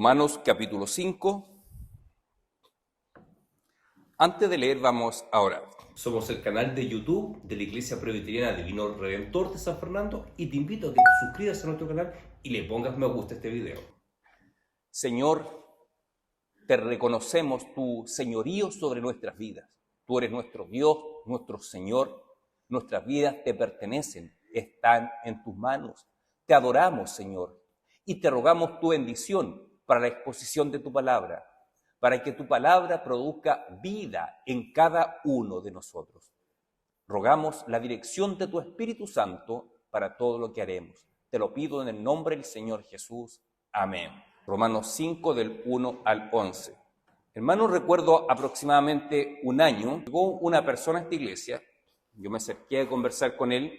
Romanos capítulo 5. Antes de leer vamos a orar. Somos el canal de YouTube de la Iglesia Presbiteriana Divino Redentor de San Fernando y te invito a que te suscribas a nuestro canal y le pongas me gusta a este video. Señor, te reconocemos tu señorío sobre nuestras vidas. Tú eres nuestro Dios, nuestro Señor. Nuestras vidas te pertenecen, están en tus manos. Te adoramos, Señor, y te rogamos tu bendición para la exposición de tu palabra, para que tu palabra produzca vida en cada uno de nosotros. Rogamos la dirección de tu Espíritu Santo para todo lo que haremos. Te lo pido en el nombre del Señor Jesús. Amén. Romanos 5 del 1 al 11. Hermano, recuerdo aproximadamente un año, llegó una persona a esta iglesia, yo me acerqué a conversar con él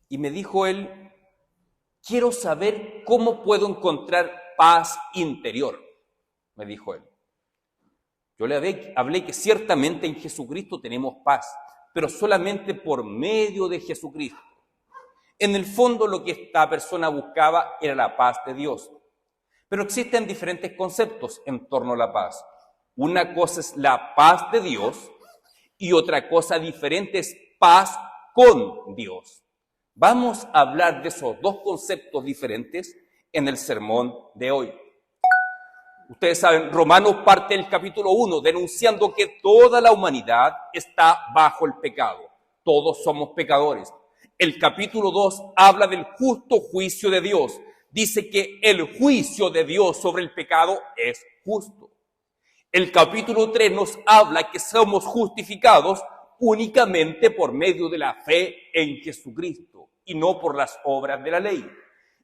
y me dijo él, quiero saber cómo puedo encontrar paz interior, me dijo él. Yo le hablé que ciertamente en Jesucristo tenemos paz, pero solamente por medio de Jesucristo. En el fondo lo que esta persona buscaba era la paz de Dios. Pero existen diferentes conceptos en torno a la paz. Una cosa es la paz de Dios y otra cosa diferente es paz con Dios. Vamos a hablar de esos dos conceptos diferentes en el sermón de hoy. Ustedes saben, Romanos parte del capítulo 1 denunciando que toda la humanidad está bajo el pecado. Todos somos pecadores. El capítulo 2 habla del justo juicio de Dios. Dice que el juicio de Dios sobre el pecado es justo. El capítulo 3 nos habla que somos justificados únicamente por medio de la fe en Jesucristo y no por las obras de la ley.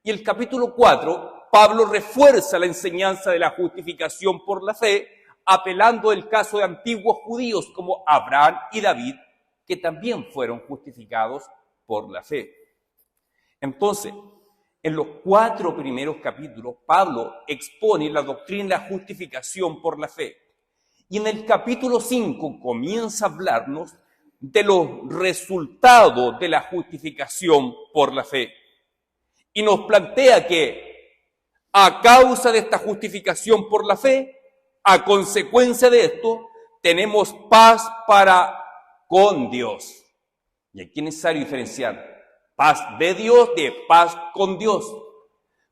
Y el capítulo 4, Pablo refuerza la enseñanza de la justificación por la fe, apelando al caso de antiguos judíos como Abraham y David, que también fueron justificados por la fe. Entonces, en los 4 primeros capítulos, Pablo expone la doctrina de la justificación por la fe. Y en el capítulo 5 comienza a hablarnos de los resultados de la justificación por la fe. Y nos plantea que a causa de esta justificación por la fe, a consecuencia de esto, tenemos paz para con Dios. Y aquí es necesario diferenciar paz de Dios de paz con Dios.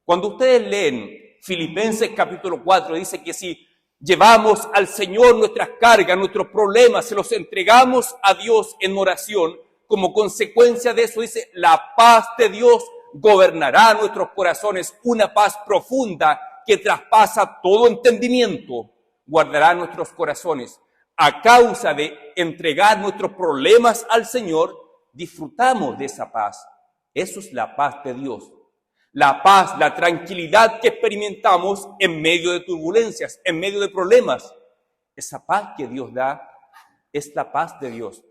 Cuando ustedes leen Filipenses capítulo 4, dice que si llevamos al Señor nuestras cargas, nuestros problemas, se los entregamos a Dios en oración, como consecuencia de eso dice, la paz de Dios gobernará nuestros corazones, una paz profunda que traspasa todo entendimiento, guardará nuestros corazones. A causa de entregar nuestros problemas al Señor, disfrutamos de esa paz. Eso es la paz de Dios. La paz, la tranquilidad que experimentamos en medio de turbulencias, en medio de problemas. Esa paz que Dios da es la paz de Dios.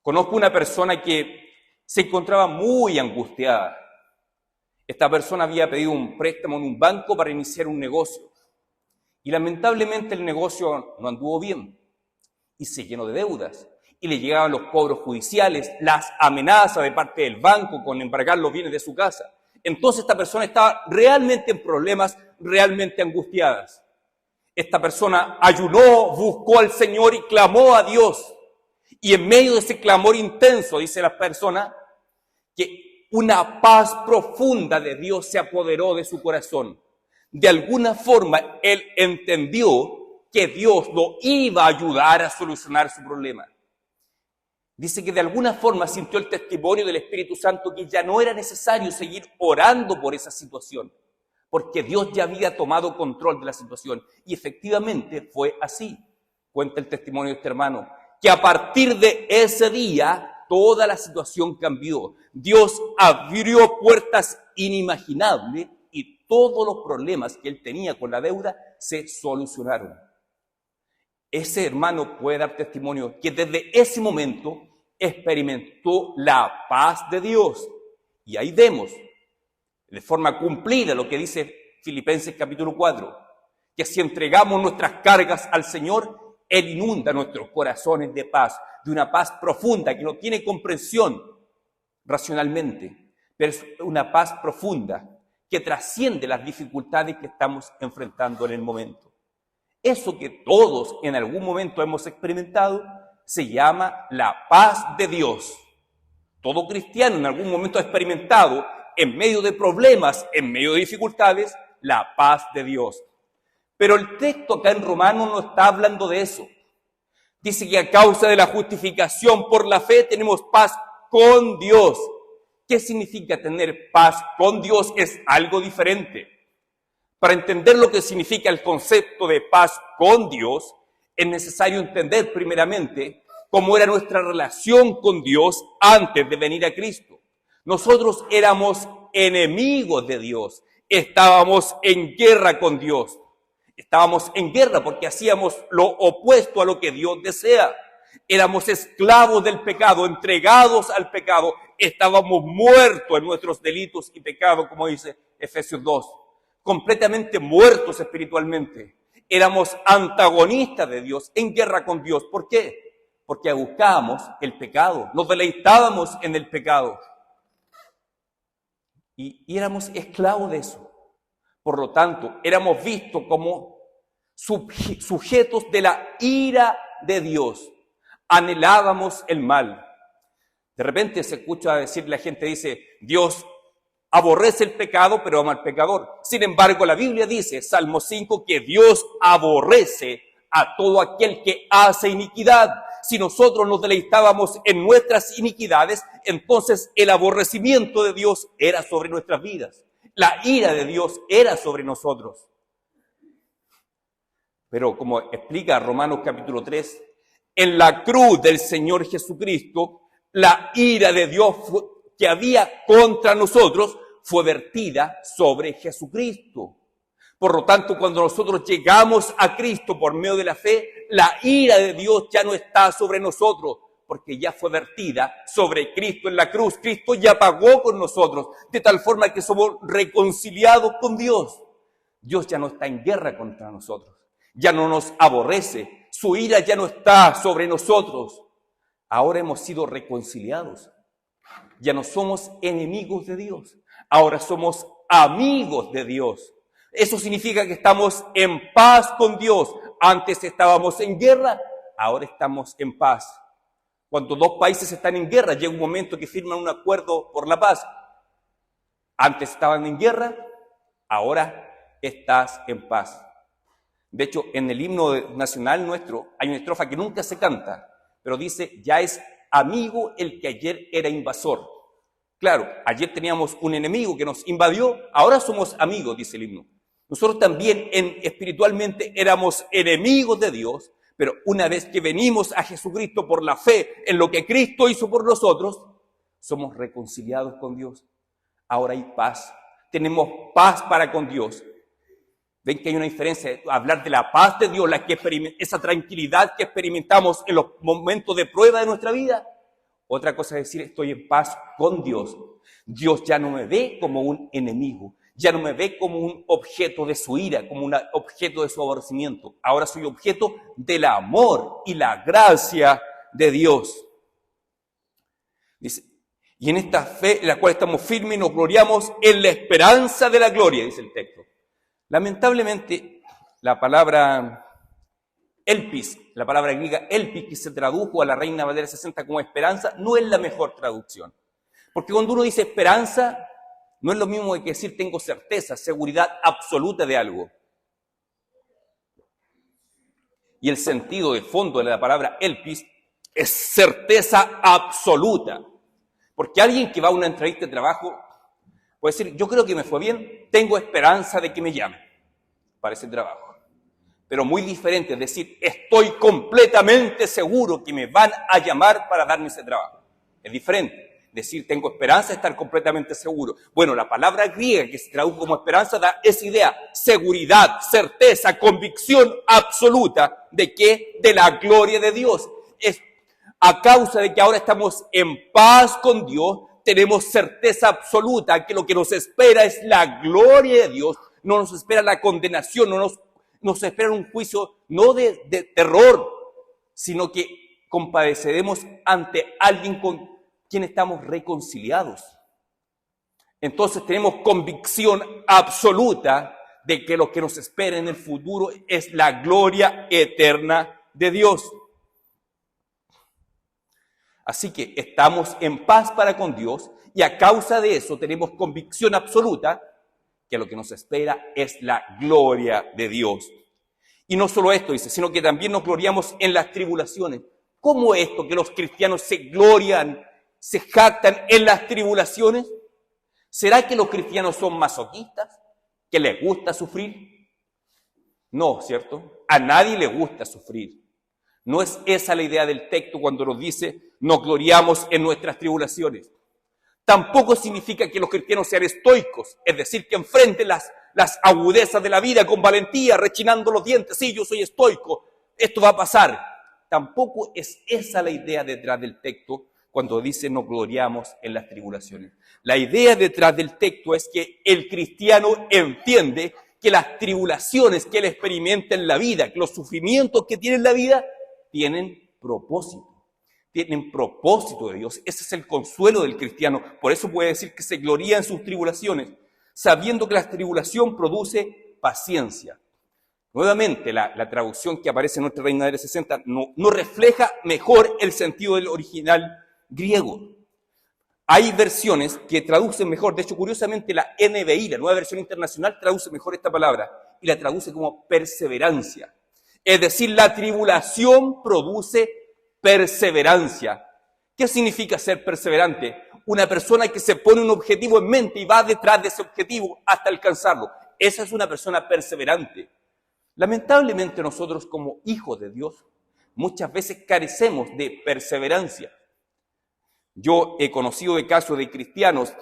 Conozco una persona que se encontraba muy angustiada. Esta persona había pedido un préstamo en un banco para iniciar un negocio. Y lamentablemente el negocio no anduvo bien y se llenó de deudas. Y le llegaban los cobros judiciales, las amenazas de parte del banco con embargar los bienes de su casa. Entonces esta persona estaba realmente en problemas, realmente angustiadas. Esta persona ayunó, buscó al Señor y clamó a Dios. Y en medio de ese clamor intenso, dice la persona, que una paz profunda de Dios se apoderó de su corazón. De alguna forma, él entendió que Dios lo iba a ayudar a solucionar su problema. Dice que de alguna forma sintió el testimonio del Espíritu Santo que ya no era necesario seguir orando por esa situación, porque Dios ya había tomado control de la situación. Y efectivamente fue así. Cuenta el testimonio de este hermano, que a partir de ese día toda la situación cambió. Dios abrió puertas inimaginables y todos los problemas que él tenía con la deuda se solucionaron. Ese hermano puede dar testimonio que desde ese momento experimentó la paz de Dios. Y ahí vemos de forma cumplida lo que dice Filipenses capítulo 4, que si entregamos nuestras cargas al Señor, Él inunda nuestros corazones de paz, de una paz profunda que no tiene comprensión racionalmente, pero es una paz profunda que trasciende las dificultades que estamos enfrentando en el momento. Eso que todos en algún momento hemos experimentado se llama la paz de Dios. Todo cristiano en algún momento ha experimentado, en medio de problemas, en medio de dificultades, la paz de Dios. Pero el texto acá en Romanos no está hablando de eso. Dice que a causa de la justificación por la fe tenemos paz con Dios. ¿Qué significa tener paz con Dios? Es algo diferente. Para entender lo que significa el concepto de paz con Dios, es necesario entender primeramente cómo era nuestra relación con Dios antes de venir a Cristo. Nosotros éramos enemigos de Dios, estábamos en guerra con Dios. Estábamos en guerra porque hacíamos lo opuesto a lo que Dios desea. Éramos esclavos del pecado, entregados al pecado. Estábamos muertos en nuestros delitos y pecados, como dice Efesios 2. Completamente muertos espiritualmente. Éramos antagonistas de Dios, en guerra con Dios. ¿Por qué? Porque buscábamos el pecado, nos deleitábamos en el pecado. Y éramos esclavos de eso. Por lo tanto, éramos vistos como sujetos de la ira de Dios. Anhelábamos el mal. De repente se escucha decir, la gente dice, Dios aborrece el pecado, pero ama al pecador. Sin embargo, la Biblia dice, Salmo 5, que Dios aborrece a todo aquel que hace iniquidad. Si nosotros nos deleitábamos en nuestras iniquidades, entonces el aborrecimiento de Dios era sobre nuestras vidas. La ira de Dios era sobre nosotros. Pero como explica Romanos capítulo 3, en la cruz del Señor Jesucristo, la ira de Dios que había contra nosotros fue vertida sobre Jesucristo. Por lo tanto, cuando nosotros llegamos a Cristo por medio de la fe, la ira de Dios ya no está sobre nosotros, porque ya fue vertida sobre Cristo en la cruz. Cristo ya pagó con nosotros, de tal forma que somos reconciliados con Dios. Dios ya no está en guerra contra nosotros, ya no nos aborrece, su ira ya no está sobre nosotros. Ahora hemos sido reconciliados, ya no somos enemigos de Dios, ahora somos amigos de Dios. Eso significa que estamos en paz con Dios. Antes estábamos en guerra, ahora estamos en paz. Cuando dos países están en guerra, llega un momento que firman un acuerdo por la paz. Antes estaban en guerra, ahora estás en paz. De hecho, en el himno nacional nuestro hay una estrofa que nunca se canta, pero dice, ya es amigo el que ayer era invasor. Claro, ayer teníamos un enemigo que nos invadió, ahora somos amigos, dice el himno. Nosotros también espiritualmente éramos enemigos de Dios, pero una vez que venimos a Jesucristo por la fe en lo que Cristo hizo por nosotros, somos reconciliados con Dios. Ahora hay paz. Tenemos paz para con Dios. ¿Ven que hay una diferencia? Hablar de la paz de Dios, esa tranquilidad que experimentamos en los momentos de prueba de nuestra vida. Otra cosa es decir, estoy en paz con Dios. Dios ya no me ve como un enemigo. Ya no me ve como un objeto de su ira, como un objeto de su aborrecimiento. Ahora soy objeto del amor y la gracia de Dios. Dice, y en esta fe en la cual estamos firmes nos gloriamos en la esperanza de la gloria, dice el texto. Lamentablemente, la palabra elpis, la palabra griega elpis, que se tradujo a la Reina Valera 60 como esperanza, no es la mejor traducción. Porque cuando uno dice esperanza, no es lo mismo que decir tengo certeza, seguridad absoluta de algo. Y el sentido de fondo de la palabra elpis es certeza absoluta. Porque alguien que va a una entrevista de trabajo puede decir, yo creo que me fue bien, tengo esperanza de que me llamen para ese trabajo. Pero muy diferente es decir, estoy completamente seguro que me van a llamar para darme ese trabajo. Es diferente. Decir, tengo esperanza de estar completamente seguro. Bueno, la palabra griega que se traduce como esperanza da esa idea, seguridad, certeza, convicción absoluta de que de la gloria de Dios. Es a causa de que ahora estamos en paz con Dios, tenemos certeza absoluta que lo que nos espera es la gloria de Dios, no nos espera la condenación, no nos espera un juicio no de terror, sino que compadeceremos ante alguien con quien estamos reconciliados. entonces tenemos convicción absoluta de que lo que nos espera en el futuro es la gloria eterna de Dios. Así que estamos en paz para con Dios y a causa de eso tenemos convicción absoluta que lo que nos espera es la gloria de Dios. Y no solo esto, dice, sino que también nos gloriamos en las tribulaciones. ¿Cómo esto que los cristianos se glorian, se jactan en las tribulaciones? ¿Será que los cristianos son masoquistas? ¿Que les gusta sufrir? No, ¿cierto? A nadie le gusta sufrir. No es esa la idea del texto cuando nos dice nos gloriamos en nuestras tribulaciones. Tampoco significa que los cristianos sean estoicos, es decir, que enfrenten las agudezas de la vida con valentía, rechinando los dientes. Sí, yo soy estoico, esto va a pasar. Tampoco es esa la idea detrás del texto cuando dice nos gloriamos en las tribulaciones. La idea detrás del texto es que el cristiano entiende que las tribulaciones que él experimenta en la vida, que los sufrimientos que tiene en la vida, tienen propósito de Dios. Ese es el consuelo del cristiano. Por eso puede decir que se gloría en sus tribulaciones, sabiendo que la tribulación produce paciencia. Nuevamente, la traducción que aparece en nuestra Reina Valera 60 no refleja mejor el sentido del original griego. Hay versiones que traducen mejor, de hecho, curiosamente, la NBI, la Nueva Versión Internacional, traduce mejor esta palabra y la traduce como perseverancia. Es decir, la tribulación produce perseverancia. ¿Qué significa ser perseverante? Una persona que se pone un objetivo en mente y va detrás de ese objetivo hasta alcanzarlo. Esa es una persona perseverante. Lamentablemente nosotros como hijos de Dios muchas veces carecemos de perseverancia. Yo he conocido de casos de cristianos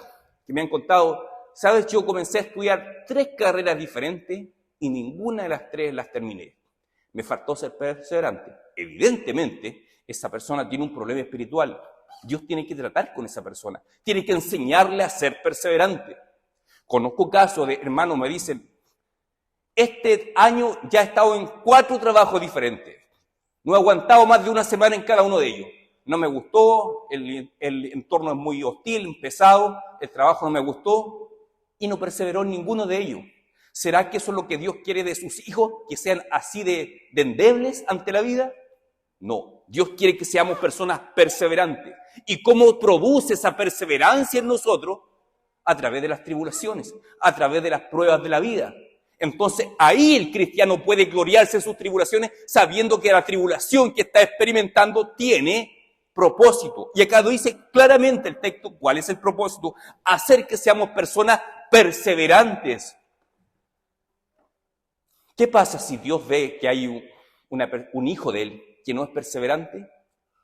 que me han contado, ¿sabes? Yo comencé a estudiar 3 carreras diferentes y ninguna de las 3 las terminé. Me faltó ser perseverante. Evidentemente, esa persona tiene un problema espiritual. Dios tiene que tratar con esa persona. Tiene que enseñarle a ser perseverante. Conozco casos de hermanos me dicen, este año ya he estado en 4 trabajos diferentes. No he aguantado más de una semana en cada uno de ellos. No me gustó, el entorno es muy hostil, pesado, el trabajo no me gustó y no perseveró en ninguno de ellos. ¿Será que eso es lo que Dios quiere de sus hijos? ¿Que sean así de endebles ante la vida? No, Dios quiere que seamos personas perseverantes. ¿Y cómo produce esa perseverancia en nosotros? A través de las tribulaciones, a través de las pruebas de la vida. Entonces ahí el cristiano puede gloriarse en sus tribulaciones sabiendo que la tribulación que está experimentando tiene propósito. Y acá dice claramente el texto cuál es el propósito: hacer que seamos personas perseverantes. ¿Qué pasa si Dios ve que hay un hijo de él que no es perseverante?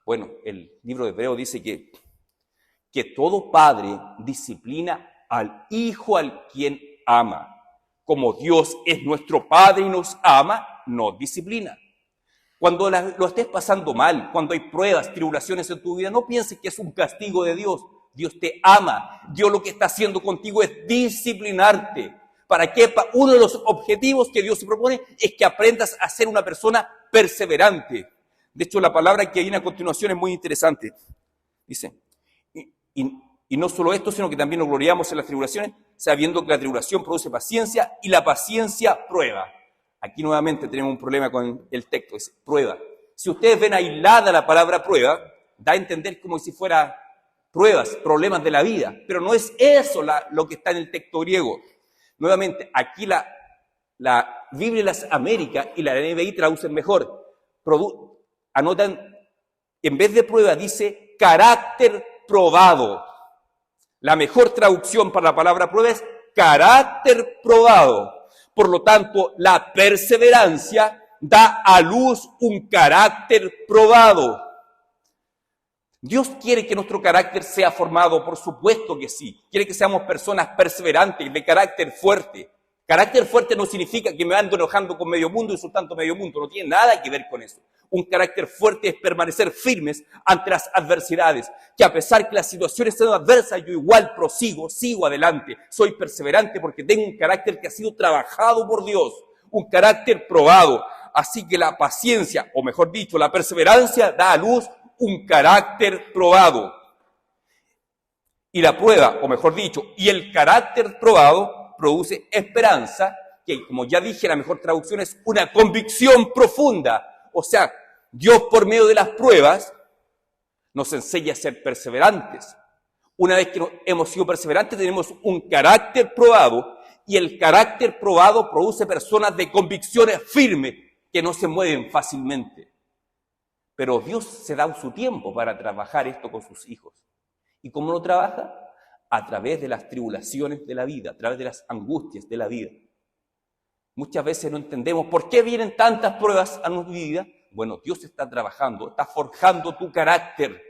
Bueno, el libro de Hebreos dice que todo padre disciplina al hijo al quien ama. Como Dios es nuestro Padre y nos ama, nos disciplina. Cuando lo estés pasando mal, cuando hay pruebas, tribulaciones en tu vida, no pienses que es un castigo de Dios. Dios te ama. Dios lo que está haciendo contigo es disciplinarte. ¿Para qué? Uno de los objetivos que Dios se propone es que aprendas a ser una persona perseverante. De hecho, la palabra que viene a continuación es muy interesante. Dice, y no solo esto, sino que también nos gloriamos en las tribulaciones, sabiendo que la tribulación produce paciencia y la paciencia prueba. Aquí nuevamente tenemos un problema con el texto, es prueba. Si ustedes ven aislada la palabra prueba, da a entender como si fuera pruebas, problemas de la vida, pero no es eso lo que está en el texto griego. Nuevamente, aquí la Biblia de las Américas y la NBI traducen mejor. Anotan, en vez de prueba, dice carácter probado. La mejor traducción para la palabra prueba es carácter probado. Por lo tanto, la perseverancia da a luz un carácter probado. ¿Dios quiere que nuestro carácter sea formado? Por supuesto que sí. Quiere que seamos personas perseverantes, de carácter fuerte. Carácter fuerte no significa que me ando enojando con medio mundo, insultando a medio mundo. No tiene nada que ver con eso. Un carácter fuerte es permanecer firmes ante las adversidades. Que a pesar que las situaciones sean adversas, yo igual sigo adelante. Soy perseverante porque tengo un carácter que ha sido trabajado por Dios. Un carácter probado. Así que la paciencia, o mejor dicho, la perseverancia da a luz un carácter probado. Y la prueba, o mejor dicho, y el carácter probado produce esperanza, que como ya dije, la mejor traducción es una convicción profunda. O sea, Dios por medio de las pruebas nos enseña a ser perseverantes. Una vez que hemos sido perseverantes, tenemos un carácter probado, y el carácter probado produce personas de convicciones firmes que no se mueven fácilmente. Pero Dios se da su tiempo para trabajar esto con sus hijos. ¿Y cómo lo trabaja? A través de las tribulaciones de la vida, a través de las angustias de la vida. Muchas veces no entendemos por qué vienen tantas pruebas a nuestra vida. Bueno, Dios está trabajando, está forjando tu carácter.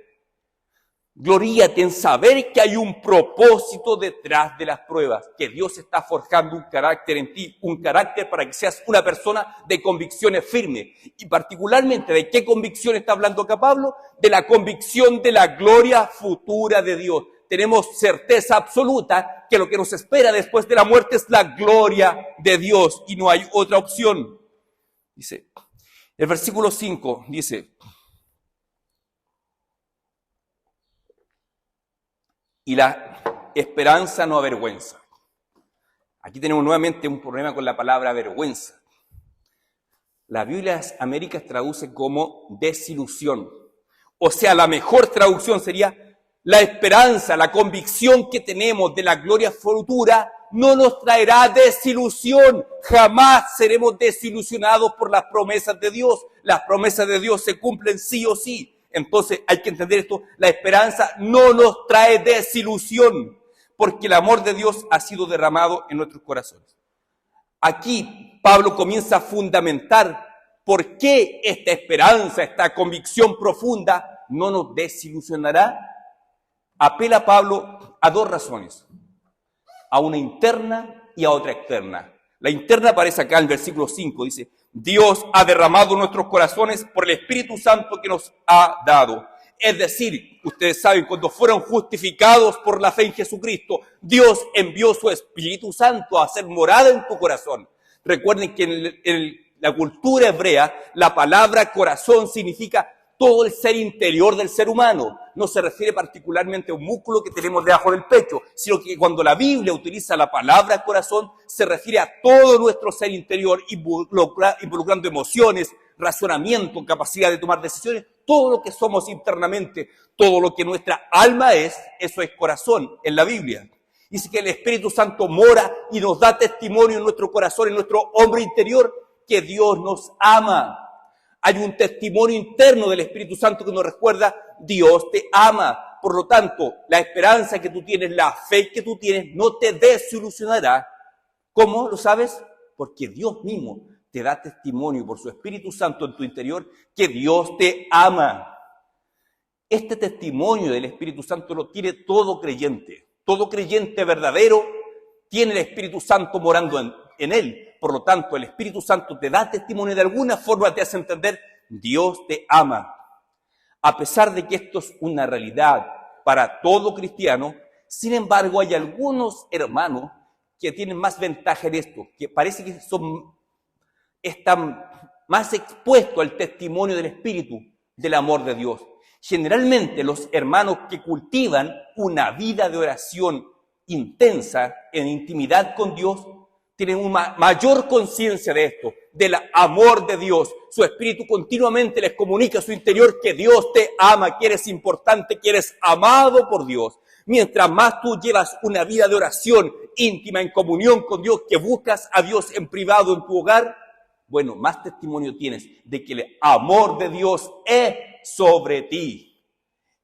Gloríate en saber que hay un propósito detrás de las pruebas, que Dios está forjando un carácter en ti, un carácter para que seas una persona de convicciones firmes. Y particularmente, ¿de qué convicción está hablando acá Pablo? De la convicción de la gloria futura de Dios. Tenemos certeza absoluta que lo que nos espera después de la muerte es la gloria de Dios y no hay otra opción. Dice, el versículo 5 dice, y la esperanza no avergüenza. Aquí tenemos nuevamente un problema con la palabra vergüenza. La Biblia de las Américas traduce como desilusión. O sea, la mejor traducción sería la esperanza, la convicción que tenemos de la gloria futura no nos traerá desilusión. Jamás seremos desilusionados por las promesas de Dios. Las promesas de Dios se cumplen sí o sí. Entonces hay que entender esto, la esperanza no nos trae desilusión, porque el amor de Dios ha sido derramado en nuestros corazones. Aquí Pablo comienza a fundamentar por qué esta esperanza, esta convicción profunda no nos desilusionará. Apela Pablo a dos razones, a una interna y a otra externa. La interna aparece acá en el versículo 5, dice, Dios ha derramado nuestros corazones por el Espíritu Santo que nos ha dado. Es decir, ustedes saben, cuando fueron justificados por la fe en Jesucristo, Dios envió su Espíritu Santo a hacer morada en tu corazón. Recuerden que en la cultura hebrea, la palabra corazón significa todo el ser interior del ser humano. No se refiere particularmente a un músculo que tenemos debajo del pecho, sino que cuando la Biblia utiliza la palabra corazón, se refiere a todo nuestro ser interior, involucrando emociones, razonamiento, capacidad de tomar decisiones, todo lo que somos internamente, todo lo que nuestra alma es, eso es corazón en la Biblia. Dice que el Espíritu Santo mora y nos da testimonio en nuestro corazón, en nuestro hombre interior, que Dios nos ama. Hay un testimonio interno del Espíritu Santo que nos recuerda, Dios te ama. Por lo tanto, la esperanza que tú tienes, la fe que tú tienes, no te desilusionará. ¿Cómo lo sabes? Porque Dios mismo te da testimonio por su Espíritu Santo en tu interior que Dios te ama. Este testimonio del Espíritu Santo lo tiene todo creyente. Todo creyente verdadero tiene el Espíritu Santo morando en él. Por lo tanto, el Espíritu Santo te da testimonio, de alguna forma te hace entender, Dios te ama. A pesar de que esto es una realidad para todo cristiano, sin embargo, hay algunos hermanos que tienen más ventaja en esto, que parece que están más expuestos al testimonio del Espíritu, del amor de Dios. Generalmente, los hermanos que cultivan una vida de oración intensa, en intimidad con Dios, tienen una mayor conciencia de esto, del amor de Dios. Su espíritu continuamente les comunica a su interior que Dios te ama, que eres importante, que eres amado por Dios. Mientras más tú llevas una vida de oración íntima, en comunión con Dios, que buscas a Dios en privado en tu hogar, bueno, más testimonio tienes de que el amor de Dios es sobre ti.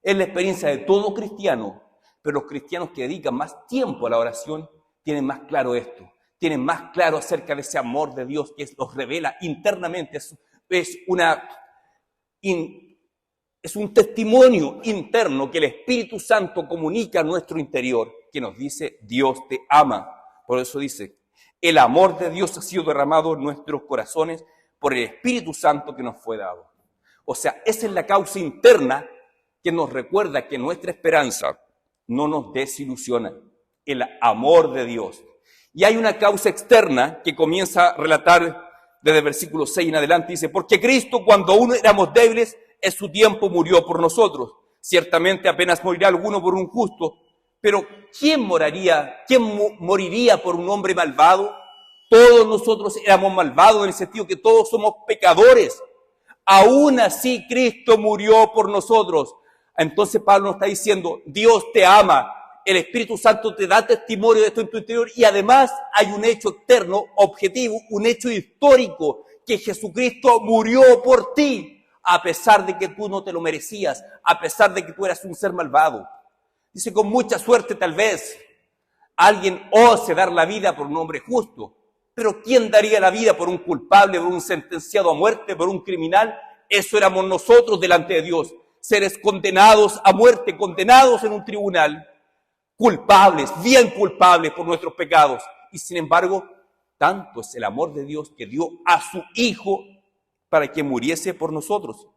Es la experiencia de todo cristiano, pero los cristianos que dedican más tiempo a la oración tienen más claro esto. Tienen más claro acerca de ese amor de Dios que los revela internamente. Es un testimonio interno que el Espíritu Santo comunica a nuestro interior, que nos dice, Dios te ama. Por eso dice, el amor de Dios ha sido derramado en nuestros corazones por el Espíritu Santo que nos fue dado. O sea, esa es la causa interna que nos recuerda que nuestra esperanza no nos desilusiona. El amor de Dios. Y hay una causa externa que comienza a relatar desde el versículo 6 en adelante. Dice, porque Cristo cuando aún éramos débiles, en su tiempo murió por nosotros. Ciertamente apenas morirá alguno por un justo, Pero ¿quién moriría por un hombre malvado? Todos nosotros éramos malvados en el sentido que todos somos pecadores. Aún así Cristo murió por nosotros. Entonces Pablo nos está diciendo, Dios te ama, el Espíritu Santo te da testimonio de esto en tu interior y además hay un hecho externo, objetivo, un hecho histórico, que Jesucristo murió por ti, a pesar de que tú no te lo merecías, a pesar de que tú eras un ser malvado. Dice, con mucha suerte tal vez alguien ose dar la vida por un hombre justo, pero ¿quién daría la vida por un culpable, por un sentenciado a muerte, por un criminal? Eso éramos nosotros delante de Dios, seres condenados a muerte, condenados en un tribunal, culpables, bien culpables por nuestros pecados. Y sin embargo, tanto es el amor de Dios que dio a su Hijo para que muriese por nosotros.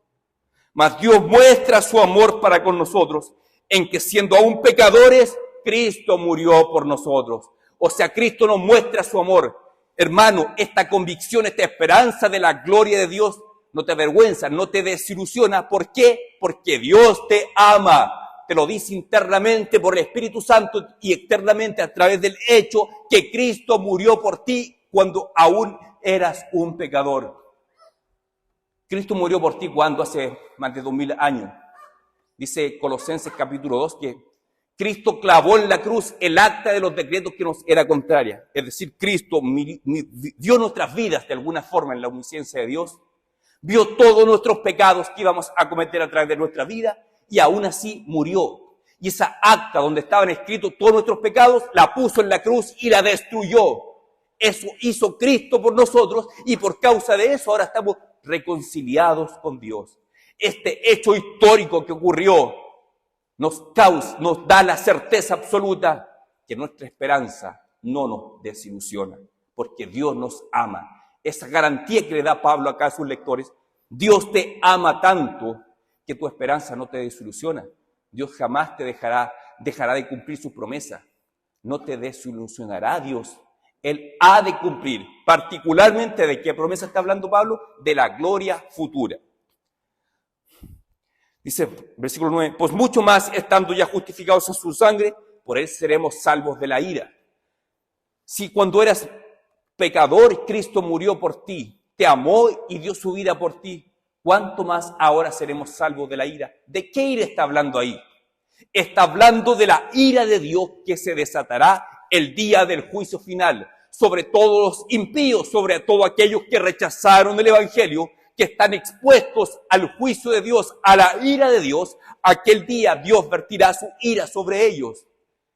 Mas Dios muestra su amor para con nosotros en que siendo aún pecadores, Cristo murió por nosotros. O sea, Cristo nos muestra su amor. Hermano, esta convicción, esta esperanza de la gloria de Dios no te avergüenza, no te desilusiona. ¿Por qué? Porque Dios te ama. Te lo dice internamente por el Espíritu Santo y externamente a través del hecho que Cristo murió por ti cuando aún eras un pecador. Cristo murió por ti cuando hace más de 2000 años. Dice Colosenses capítulo 2 que Cristo clavó en la cruz el acta de los decretos que nos era contraria. Es decir, Cristo dio nuestras vidas de alguna forma en la omnisciencia de Dios, vio todos nuestros pecados que íbamos a cometer a través de nuestra vida y aún así murió. Y esa acta donde estaban escritos todos nuestros pecados, la puso en la cruz y la destruyó. Eso hizo Cristo por nosotros y por causa de eso ahora estamos reconciliados con Dios. Este hecho histórico que ocurrió nos da la certeza absoluta que nuestra esperanza no nos desilusiona, porque Dios nos ama. Esa garantía que le da Pablo acá a sus lectores, Dios te ama tanto que tu esperanza no te desilusiona. Dios jamás te dejará de cumplir su promesa. No te desilusionará Dios. Él ha de cumplir. Particularmente, ¿de qué promesa está hablando Pablo? De la gloria futura. Dice, versículo 9, pues mucho más, estando ya justificados en su sangre, por él seremos salvos de la ira. Si cuando eras pecador, Cristo murió por ti, te amó y dio su vida por ti, ¿cuánto más ahora seremos salvos de la ira? ¿De qué ira está hablando ahí? Está hablando de la ira de Dios que se desatará el día del juicio final, sobre todos los impíos, sobre todos aquellos que rechazaron el evangelio, que están expuestos al juicio de Dios, a la ira de Dios. Aquel día Dios vertirá su ira sobre ellos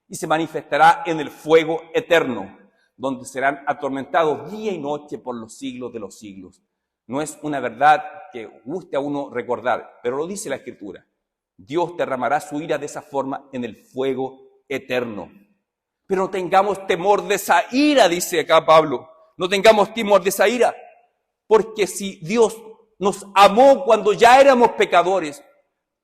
y se manifestará en el fuego eterno, donde serán atormentados día y noche por los siglos de los siglos. No es una verdad que guste a uno recordar, pero lo dice la Escritura. Dios derramará su ira de esa forma en el fuego eterno. Pero no tengamos temor de esa ira, dice acá Pablo. No tengamos temor de esa ira, porque si Dios nos amó cuando ya éramos pecadores,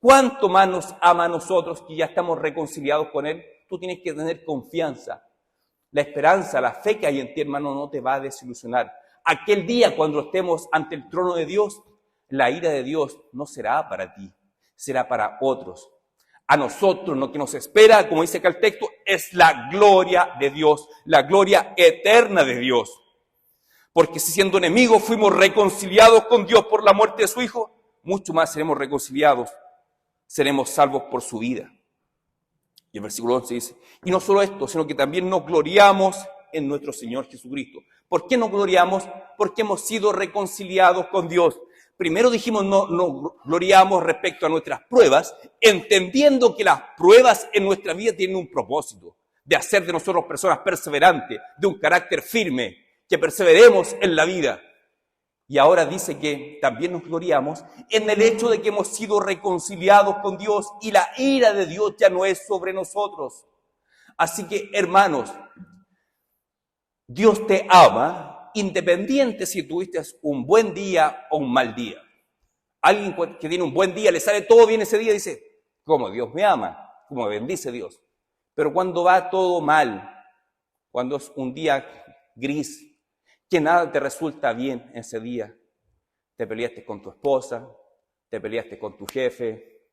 ¿cuánto más nos ama a nosotros que ya estamos reconciliados con Él? Tú tienes que tener confianza. La esperanza, la fe que hay en ti, hermano, no te va a desilusionar. Aquel día cuando estemos ante el trono de Dios, la ira de Dios no será para ti, será para otros. A nosotros lo que nos espera, como dice acá el texto, es la gloria de Dios, la gloria eterna de Dios. Porque si siendo enemigos fuimos reconciliados con Dios por la muerte de su Hijo, mucho más seremos reconciliados, seremos salvos por su vida. Y el versículo 11 dice, y no solo esto, sino que también nos gloriamos en nuestro Señor Jesucristo. ¿Por qué nos gloriamos? Porque hemos sido reconciliados con Dios. Primero dijimos, no gloriamos respecto a nuestras pruebas, entendiendo que las pruebas en nuestra vida tienen un propósito, de hacer de nosotros personas perseverantes, de un carácter firme, que perseveremos en la vida. Y ahora dice que también nos gloriamos en el hecho de que hemos sido reconciliados con Dios y la ira de Dios ya no es sobre nosotros. Así que, hermanos, Dios te ama independiente si tuviste un buen día o un mal día. Alguien que tiene un buen día, le sale todo bien ese día, dice, ¿cómo Dios me ama? ¿Cómo me bendice Dios? Pero cuando va todo mal, cuando es un día gris, que nada te resulta bien ese día, te peleaste con tu esposa, te peleaste con tu jefe,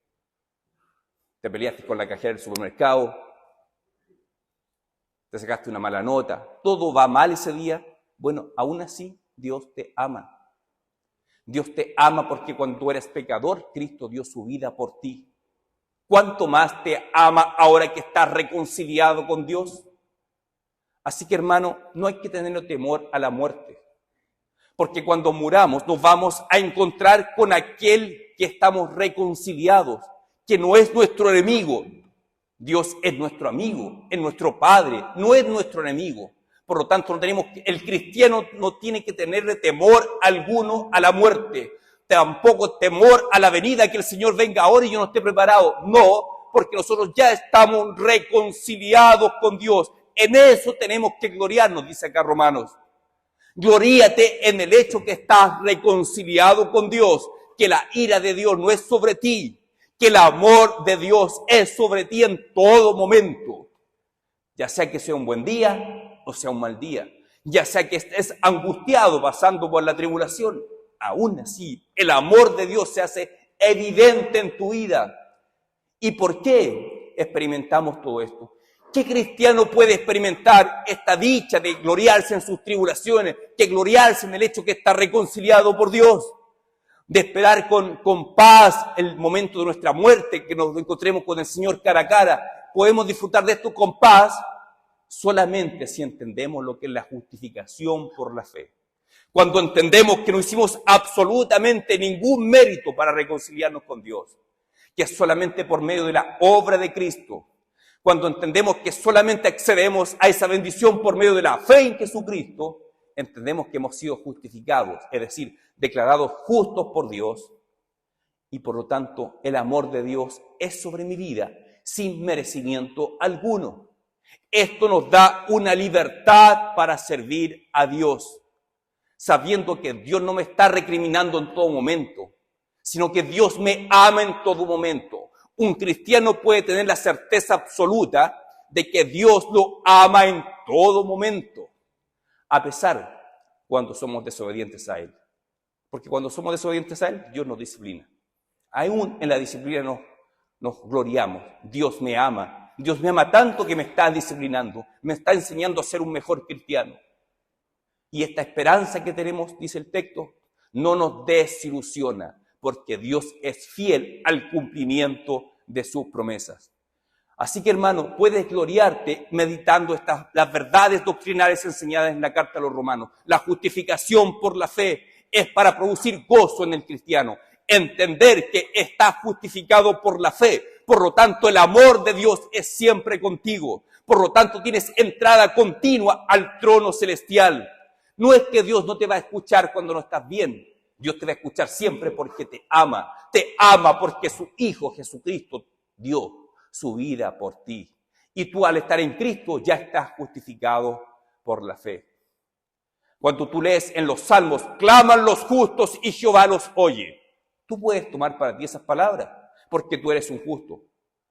te peleaste con la cajera del supermercado, te sacaste una mala nota, todo va mal ese día, bueno, aún así Dios te ama. Dios te ama porque cuando tú eres pecador, Cristo dio su vida por ti. ¿Cuánto más te ama ahora que estás reconciliado con Dios? Así que, hermano, no hay que tener temor a la muerte, porque cuando muramos nos vamos a encontrar con aquel que estamos reconciliados, que no es nuestro enemigo. Dios es nuestro amigo, es nuestro Padre, no es nuestro enemigo. Por lo tanto, el cristiano no tiene que tenerle temor alguno a la muerte, tampoco temor a la venida, que el Señor venga ahora y yo no esté preparado. No, porque nosotros ya estamos reconciliados con Dios. En eso tenemos que gloriarnos, dice acá Romanos. Gloríate en el hecho que estás reconciliado con Dios, que la ira de Dios no es sobre ti, que el amor de Dios es sobre ti en todo momento. Ya sea que sea un buen día o sea un mal día, ya sea que estés angustiado pasando por la tribulación, aún así el amor de Dios se hace evidente en tu vida. ¿Y por qué experimentamos todo esto? ¿Qué cristiano puede experimentar esta dicha de gloriarse en sus tribulaciones, que gloriarse en el hecho que está reconciliado por Dios? De esperar con paz el momento de nuestra muerte, que nos encontremos con el Señor cara a cara. Podemos disfrutar de esto con paz solamente si entendemos lo que es la justificación por la fe. Cuando entendemos que no hicimos absolutamente ningún mérito para reconciliarnos con Dios, que es solamente por medio de la obra de Cristo. Cuando entendemos que solamente accedemos a esa bendición por medio de la fe en Jesucristo, entendemos que hemos sido justificados, es decir, declarados justos por Dios, y por lo tanto el amor de Dios es sobre mi vida sin merecimiento alguno. Esto nos da una libertad para servir a Dios, sabiendo que Dios no me está recriminando en todo momento, sino que Dios me ama en todo momento. Un cristiano puede tener la certeza absoluta de que Dios lo ama en todo momento, a pesar cuando somos desobedientes a Él. Porque cuando somos desobedientes a Él, Dios nos disciplina. Aún en la disciplina nos gloriamos. Dios me ama. Dios me ama tanto que me está disciplinando, me está enseñando a ser un mejor cristiano. Y esta esperanza que tenemos, dice el texto, no nos desilusiona, porque Dios es fiel al cumplimiento de sus promesas. Así que, hermano, puedes gloriarte meditando las verdades doctrinales enseñadas en la carta a los romanos. La justificación por la fe es para producir gozo en el cristiano. Entender que estás justificado por la fe. Por lo tanto, el amor de Dios es siempre contigo. Por lo tanto, tienes entrada continua al trono celestial. No es que Dios no te va a escuchar cuando no estás bien. Dios te va a escuchar siempre porque te ama. Te ama porque su Hijo Jesucristo dio su vida por ti. Y tú, al estar en Cristo, ya estás justificado por la fe. Cuando tú lees en los Salmos, claman los justos y Jehová los oye. Tú puedes tomar para ti esas palabras, porque tú eres un justo.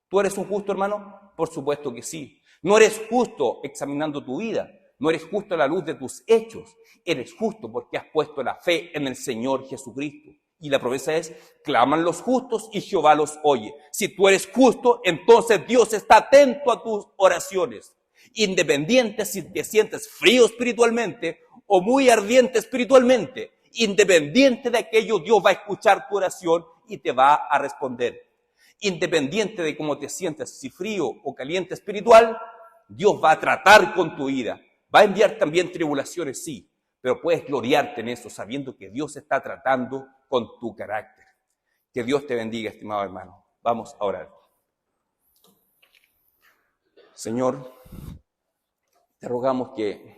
¿Tú eres un justo, hermano? Por supuesto que sí. No eres justo examinando tu vida. No eres justo a la luz de tus hechos. Eres justo porque has puesto la fe en el Señor Jesucristo. Y la promesa es, claman los justos y Jehová los oye. Si tú eres justo, entonces Dios está atento a tus oraciones. Independiente si te sientes frío espiritualmente o muy ardiente espiritualmente, independiente de aquello, Dios va a escuchar tu oración y te va a responder. Independiente de cómo te sientes, si frío o caliente espiritual, Dios va a tratar con tu vida. Va a enviar también tribulaciones, sí, pero puedes gloriarte en eso, sabiendo que Dios está tratando con tu carácter. Que Dios te bendiga, estimado hermano. Vamos a orar. Señor, te rogamos que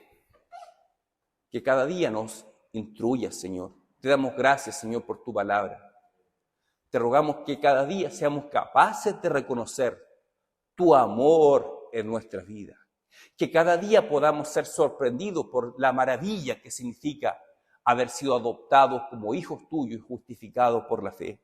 cada día nos instruyas, Señor. Te damos gracias, Señor, por tu palabra. Te rogamos que cada día seamos capaces de reconocer tu amor en nuestras vidas. Que cada día podamos ser sorprendidos por la maravilla que significa haber sido adoptados como hijos tuyos y justificados por la fe.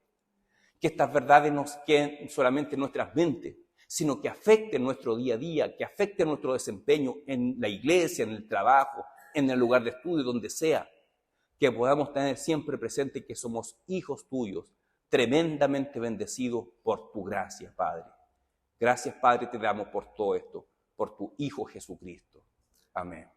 Que estas verdades no queden solamente en nuestras mentes, sino que afecten nuestro día a día, que afecten nuestro desempeño en la iglesia, en el trabajo, en el lugar de estudio, donde sea. Que podamos tener siempre presente que somos hijos tuyos, tremendamente bendecidos por tu gracia, Padre. Gracias, Padre, te damos por todo esto. por tu Hijo Jesucristo. Amén.